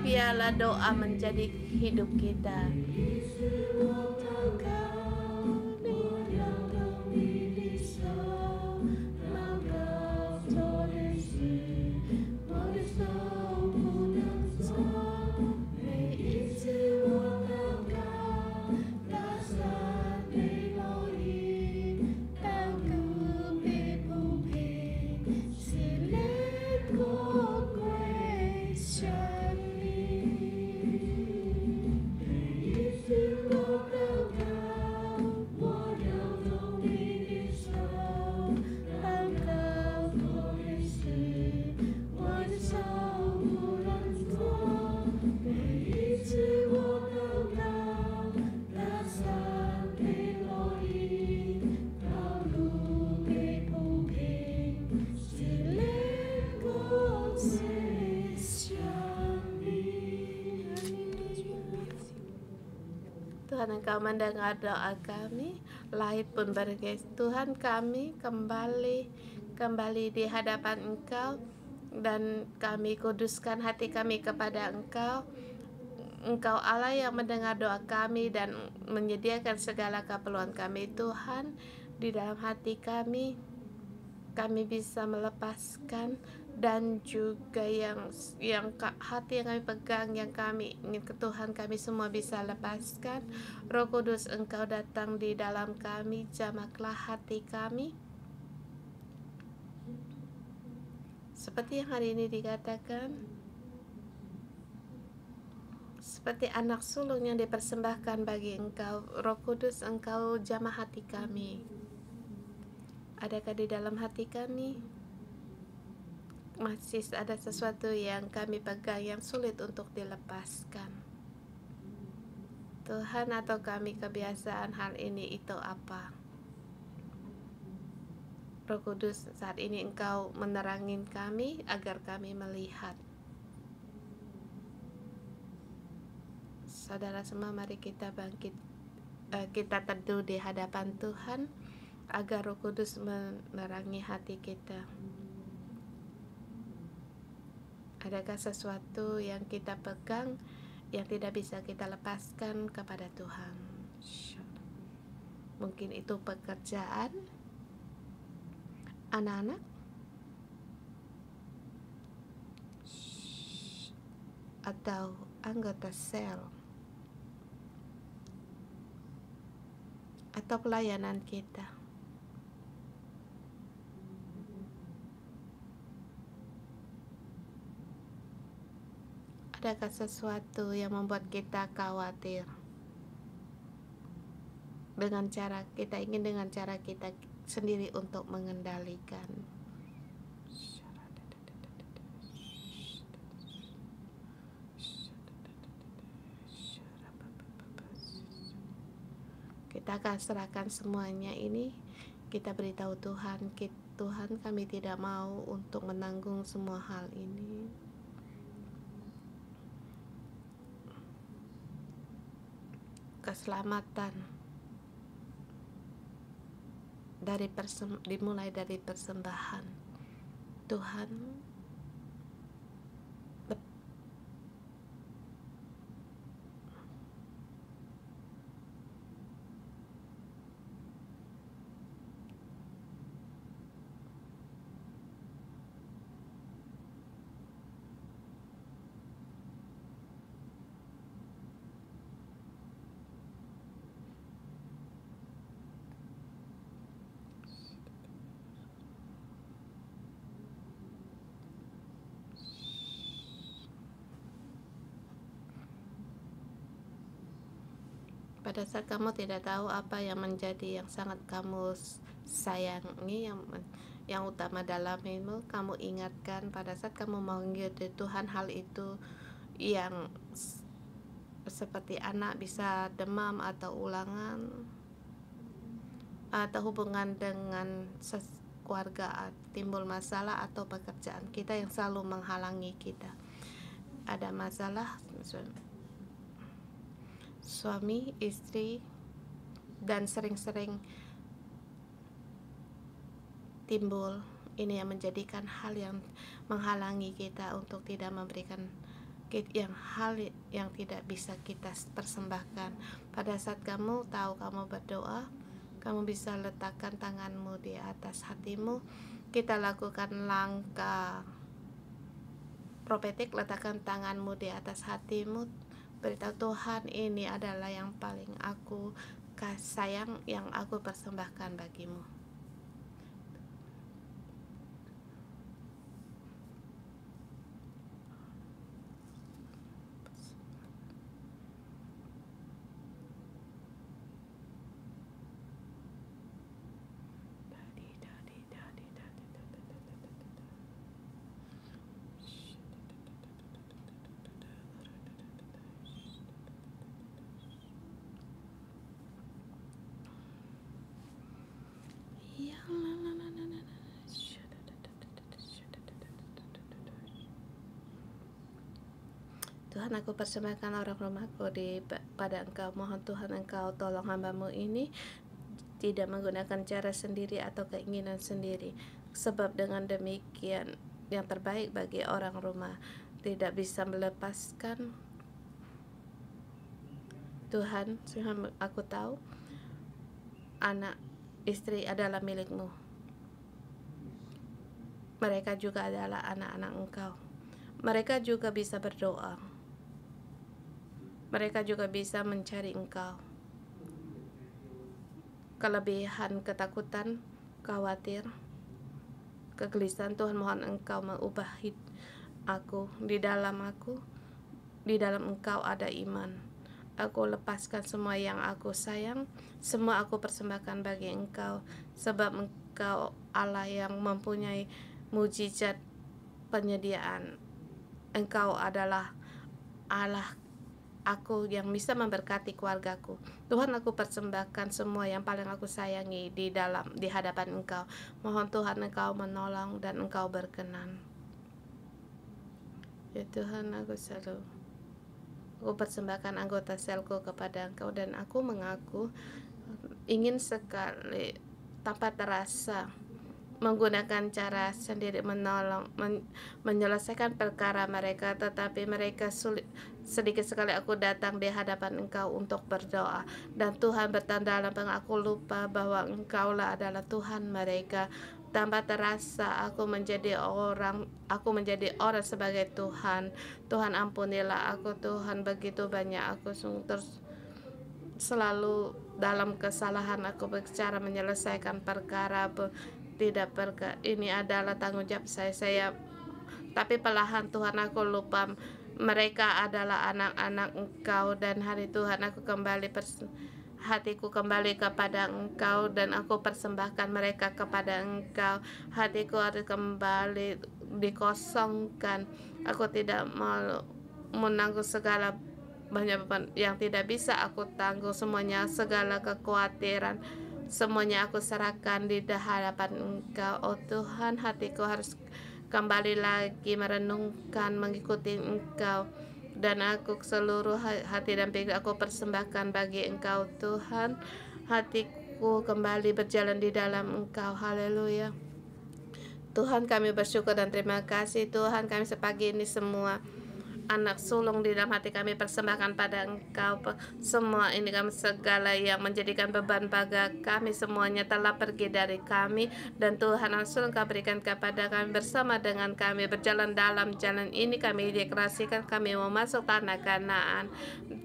Biarlah doa menjadi hidup kita. Engkau mendengar doa kami, langit pun bergetar. Tuhan, kami kembali di hadapan Engkau, dan kami kuduskan hati kami kepada Engkau. Engkau Allah yang mendengar doa kami dan menyediakan segala keperluan kami. Tuhan, di dalam hati kami bisa melepaskan, dan juga hati yang kami pegang, yang kami ingin ke Tuhan, kami semua bisa lepaskan. Roh Kudus, Engkau datang di dalam kami, jamaklah hati kami, seperti yang hari ini dikatakan, seperti anak sulung yang dipersembahkan bagi Engkau. Roh Kudus, Engkau jamah hati kami. Adakah di dalam hati kami masih ada sesuatu yang kami pegang yang sulit untuk dilepaskan? Tuhan, atau kami kebiasaan hal ini, itu apa? Roh Kudus, saat ini Engkau menerangin kami agar kami melihat. Saudara semua, mari kita bangkit, kita teduh di hadapan Tuhan agar Roh Kudus menerangi hati kita. Adakah sesuatu yang kita pegang yang tidak bisa kita lepaskan kepada Tuhan? Mungkin itu pekerjaan, anak-anak, atau anggota sel, atau pelayanan kita. Adakah sesuatu yang membuat kita khawatir? Dengan cara kita sendiri untuk mengendalikan. Kita akan serahkan semuanya ini. Kita beritahu Tuhan, Tuhan, kami tidak mau untuk menanggung semua hal ini. Keselamatan dimulai dari persembahan. Tuhan, pada saat kamu tidak tahu apa yang menjadi yang sangat kamu sayangi, yang utama dalam hidupmu, kamu ingatkan pada saat kamu memanggil Tuhan hal itu yang seperti anak bisa demam atau ulangan, atau hubungan dengan keluarga timbul masalah, atau pekerjaan kita yang selalu menghalangi kita. Ada masalah suami, istri, dan sering-sering timbul. Ini yang menjadikan hal yang menghalangi kita untuk tidak memberikan hal yang tidak bisa kita persembahkan. Pada saat kamu tahu kamu berdoa, kamu bisa letakkan tanganmu di atas hatimu. Kita lakukan langkah profetik, letakkan tanganmu di atas hatimu. Beritahu Tuhan, ini adalah yang paling aku sayang, yang aku persembahkan bagimu. Tuhan, aku persembahkan orang rumahku pada Engkau. Mohon Tuhan Engkau tolong hamba-Mu ini tidak menggunakan cara sendiri atau keinginan sendiri, sebab dengan demikian yang terbaik bagi orang rumah tidak bisa melepaskan. Tuhan, aku tahu anak istri adalah milik-Mu. Mereka juga adalah anak-anak Engkau. Mereka juga bisa berdoa. Mereka juga bisa mencari Engkau. Kelebihan, ketakutan, khawatir, kegelisahan, Tuhan, mohon Engkau mengubah aku. Di dalam Engkau ada iman. Aku lepaskan semua yang aku sayang, semua aku persembahkan bagi Engkau, sebab Engkau Allah yang mempunyai mujizat penyediaan. Engkau adalah Allah aku yang bisa memberkati keluargaku. Tuhan, aku persembahkan semua yang paling aku sayangi di hadapan Engkau. Mohon Tuhan Engkau menolong dan Engkau berkenan. Ya Tuhan, aku persembahkan anggota selku kepada Engkau, dan aku mengaku ingin sekali tanpa terasa menggunakan cara sendiri menolong, menyelesaikan perkara mereka, tetapi mereka sulit. Sedikit sekali aku datang di hadapan Engkau untuk berdoa, dan Tuhan bertanda dalam aku lupa bahwa Engkaulah adalah Tuhan mereka. Tanpa terasa aku menjadi orang sebagai Tuhan. Tuhan, ampunilah aku Tuhan, begitu banyak aku terus selalu dalam kesalahan aku berbicara menyelesaikan perkara ini adalah tanggung jawab saya, tapi perlahan Tuhan aku lupa mereka adalah anak-anak Engkau, dan hari Tuhan aku hatiku kembali kepada Engkau, dan aku persembahkan mereka kepada Engkau. Hatiku harus kembali dikosongkan. Aku tidak mau menanggung segala banyak beban yang tidak bisa aku tanggung, semuanya, segala kekhawatiran, semuanya aku serahkan di hadapan Engkau. Oh Tuhan, hatiku harus kembali lagi merenungkan, mengikuti Engkau, dan aku seluruh hati dan pikir aku persembahkan bagi Engkau Tuhan. Hatiku kembali berjalan di dalam Engkau. Haleluya. Tuhan, kami bersyukur dan terima kasih Tuhan. Kami sepagi ini semua anak sulung di dalam hati kami persembahkan pada Engkau. Semua ini kami, segala yang menjadikan beban bagi kami, semuanya telah pergi dari kami, dan Tuhan langsung Engkau berikan kepada kami. Bersama dengan kami berjalan dalam jalan ini, kami deklarasikan kami mau masuk tanah Kanaan,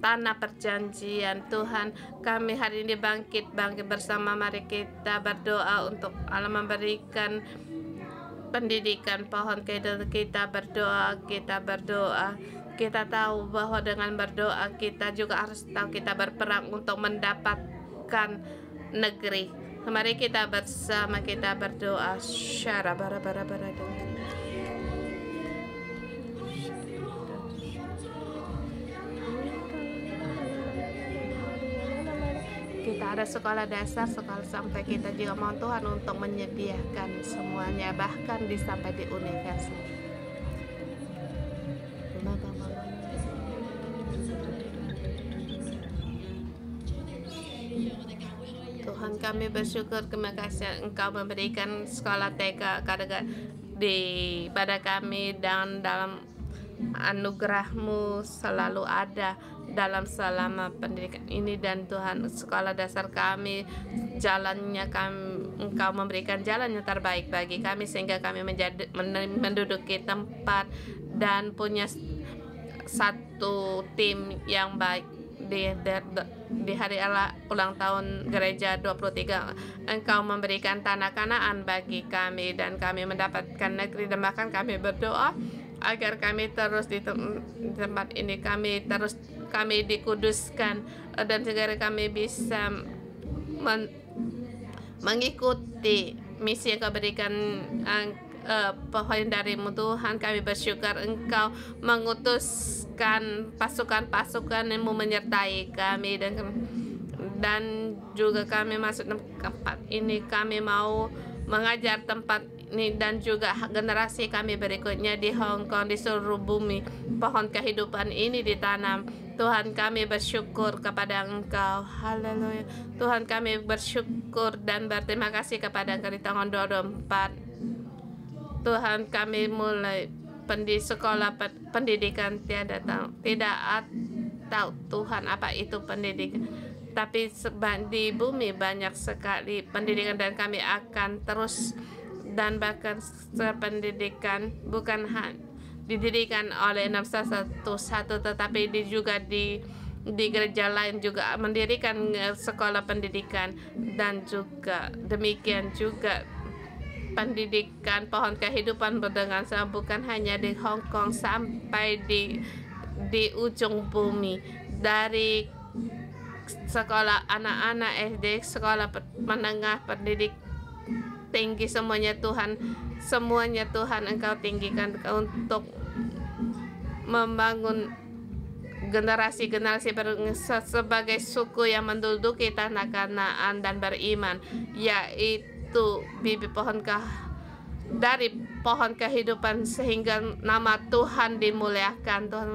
tanah perjanjian. Tuhan, kami hari ini bangkit bersama. Mari kita berdoa untuk Allah memberikan pendidikan pohon kita berdoa. Kita tahu bahwa dengan berdoa kita juga harus tahu kita berperang untuk mendapatkan negeri. Mari kita bersama kita berdoa. Syara bara kita ada sekolah dasar, sekolah sampai kita juga mau Tuhan untuk menyediakan semuanya, bahkan sampai di universitas. Tuhan, kami bersyukur, terima kasih Engkau memberikan sekolah TK pada kami, dan dalam anugerah-Mu selalu ada dalam selama pendidikan ini. Dan Tuhan, sekolah dasar kami, jalannya Engkau memberikan jalan yang terbaik bagi kami, sehingga kami menduduki tempat dan punya satu tim yang baik. Di hari ulang tahun gereja 23, Engkau memberikan tanah Kanaan bagi kami, dan kami mendapatkan negeri, dan bahkan kami berdoa agar kami terus di tempat ini, kami dikuduskan, dan segera kami bisa mengikuti misi yang Kau berikan pohon darimu Tuhan. Kami bersyukur Engkau mengutuskan pasukan-pasukan yang menyertai kami, dan juga kami masuk tempat ini, kami mau mengajar tempat ini dan juga generasi kami berikutnya di Hong Kong, di seluruh bumi. Pohon kehidupan ini ditanam. Tuhan, kami bersyukur kepada Engkau. Haleluya. Tuhan, kami bersyukur dan berterima kasih kepada Engkau di tahun 2024. Tuhan, kami mulai sekolah pendidikan tidak tahu Tuhan apa itu pendidikan. Tapi di bumi banyak sekali pendidikan dan kami akan terus dan bahkan pendidikan bukan dididikan oleh 611 tetapi juga di gereja lain juga mendirikan sekolah pendidikan dan juga demikian juga pendidikan pohon kehidupan berdengan sama bukan hanya di Hong Kong sampai di ujung bumi, dari sekolah anak-anak SD, sekolah menengah, pendidik tinggi, semuanya Tuhan Engkau tinggikan untuk membangun generasi-generasi sebagai suku yang menduduki tanah Kanaan dan beriman, yaitu bibit dari pohon kehidupan sehingga nama Tuhan dimuliakan. Tuhan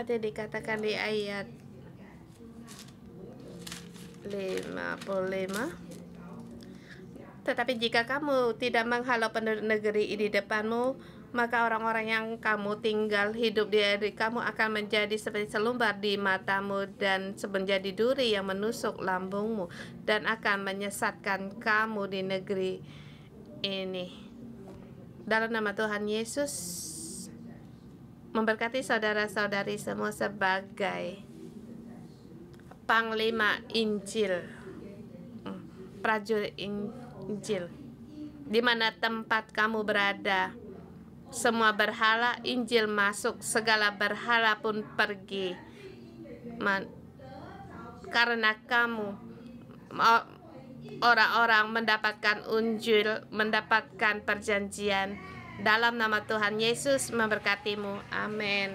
seperti dikatakan di ayat 55, tetapi jika kamu tidak menghalau penduduk negeri ini di depanmu, maka orang-orang yang kamu tinggal hidup di kamu akan menjadi seperti selumbar di matamu dan menjadi duri yang menusuk lambungmu dan akan menyesatkan kamu di negeri ini. Dalam nama Tuhan Yesus, memberkati saudara-saudari semua sebagai panglima Injil, prajurit Injil. Di mana tempat kamu berada, semua berhala Injil masuk, segala berhala pun pergi. Karena kamu orang-orang mendapatkan Injil, mendapatkan perjanjian. Dalam nama Tuhan Yesus memberkatimu. Amin.